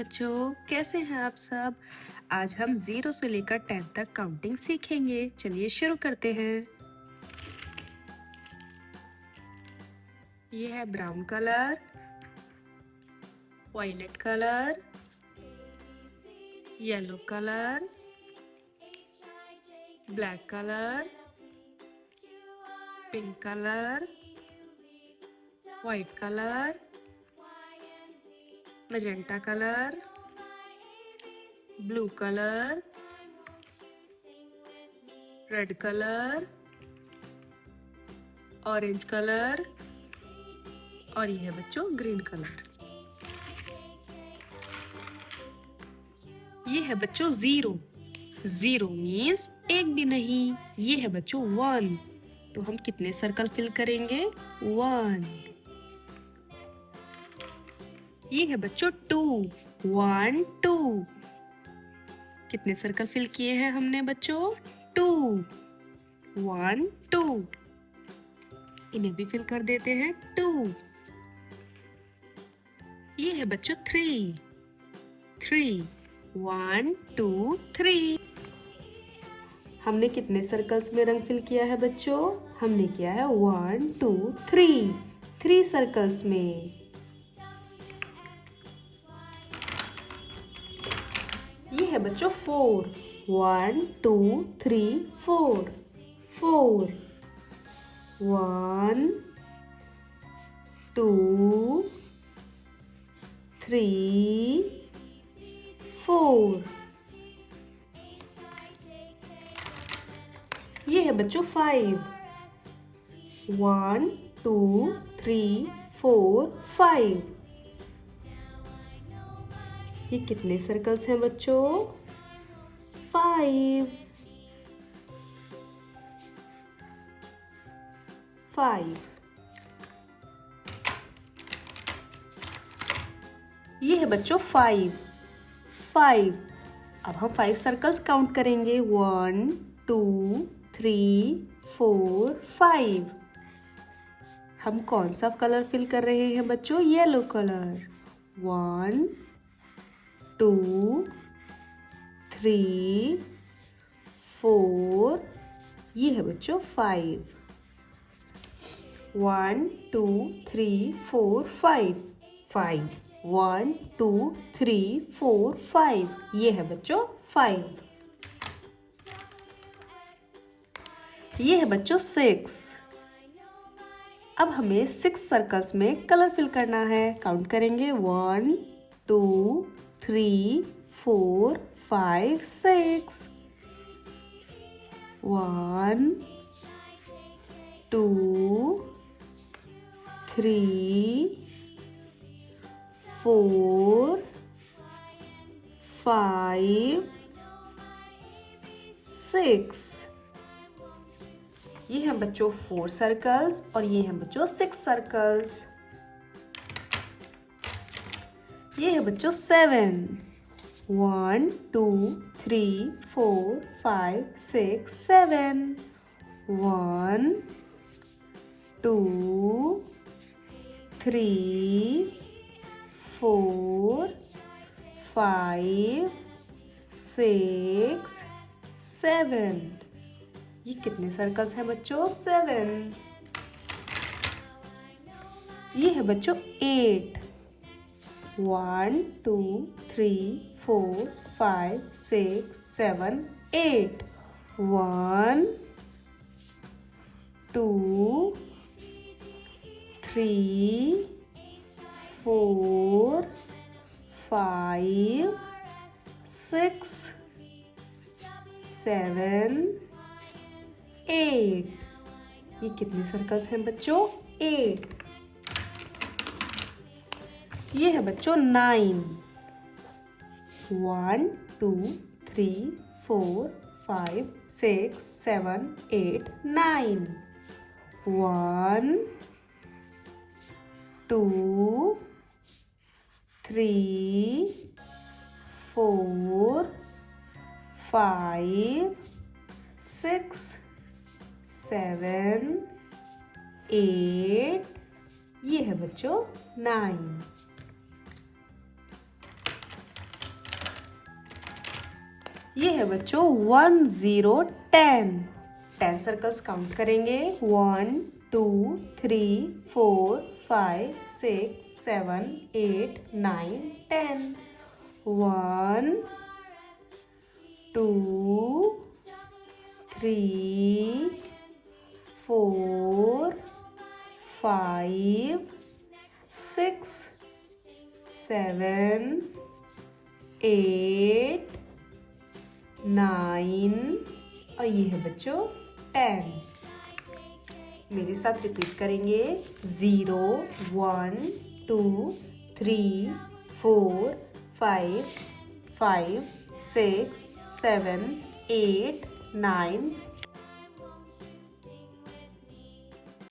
बच्चों, कैसे हैं आप सब। आज हम 0 से लेकर 10 तक काउंटिंग सीखेंगे। चलिए शुरू करते हैं। ये है brown colour, violet colour, yellow colour, black colour, pink colour, white colour, magenta colour, blue colour, red colour, orange colour और ये है बच्चों ग्रीन कलर। ये है बच्चों 0। 0 मीन्स एक भी नहीं। ये है बच्चों 1। तो हम कितने सर्कल फिल करेंगे? 1। ये है बच्चों 2। 1 2। कितने सर्कल फिल किए हैं हमने बच्चों? 2। 1 2। इन्हें भी फिल कर देते हैं 2। ये है बच्चों 3। 3। 1 2 3। हमने कितने सर्कल्स में रंग फिल किया है बच्चों? हमने किया है 1 2 3। 3 सर्कल्स में। ये है बच्चों 4। 1 2 3 4। 4। 1 2 3 4। ये है बच्चों 5। 1 2 3 4 5। ये कितने सर्कल्स हैं बच्चों? 5। 5। ये है बच्चों 5। 5। अब हम 5 सर्कल्स काउंट करेंगे। 1 2 3 4 5। हम कौन सा कलर फिल कर रहे हैं बच्चों? Yellow colour. 1 2 3 4। ये है बच्चों 5। 1 2 3 4 5। 5। 1 2 3 4 5। ये है बच्चों 5। ये है बच्चों 6। अब हमें 6 सर्कल्स में कलर फिल करना है। काउंट करेंगे 1 2 3 4 5 6। 1 2 3 4 5 6। ये हैं बच्चों 4 सर्कल्स और ये हैं बच्चों 6 सर्कल्स। ये है बच्चों 7। 1 2 3 4 5 6 7। 1 2 3 4 5 6 7। ये कितने सर्कल्स हैं बच्चों? 7। ये है बच्चों 8। 1 2 3 4 5 6 7 8। 1 2 3 4 5 6 7 8। ये कितने सर्कल्स हैं बच्चों? 8। ये है बच्चों 9। 1 2 3 4 5 6 7 8 9। 1 2 3 4 5 6 7 8। ये है बच्चों 9। ये है बच्चों 1 0 10। 10 सर्कल्स काउंट करेंगे 1 2 3 4 5 6 7 8 9 10। 1 2 3 4 5 6 7 8 9 और ये है बच्चों 10। मेरे साथ रिपीट करेंगे 0 1 2 3 4 5 5 6 7 8 9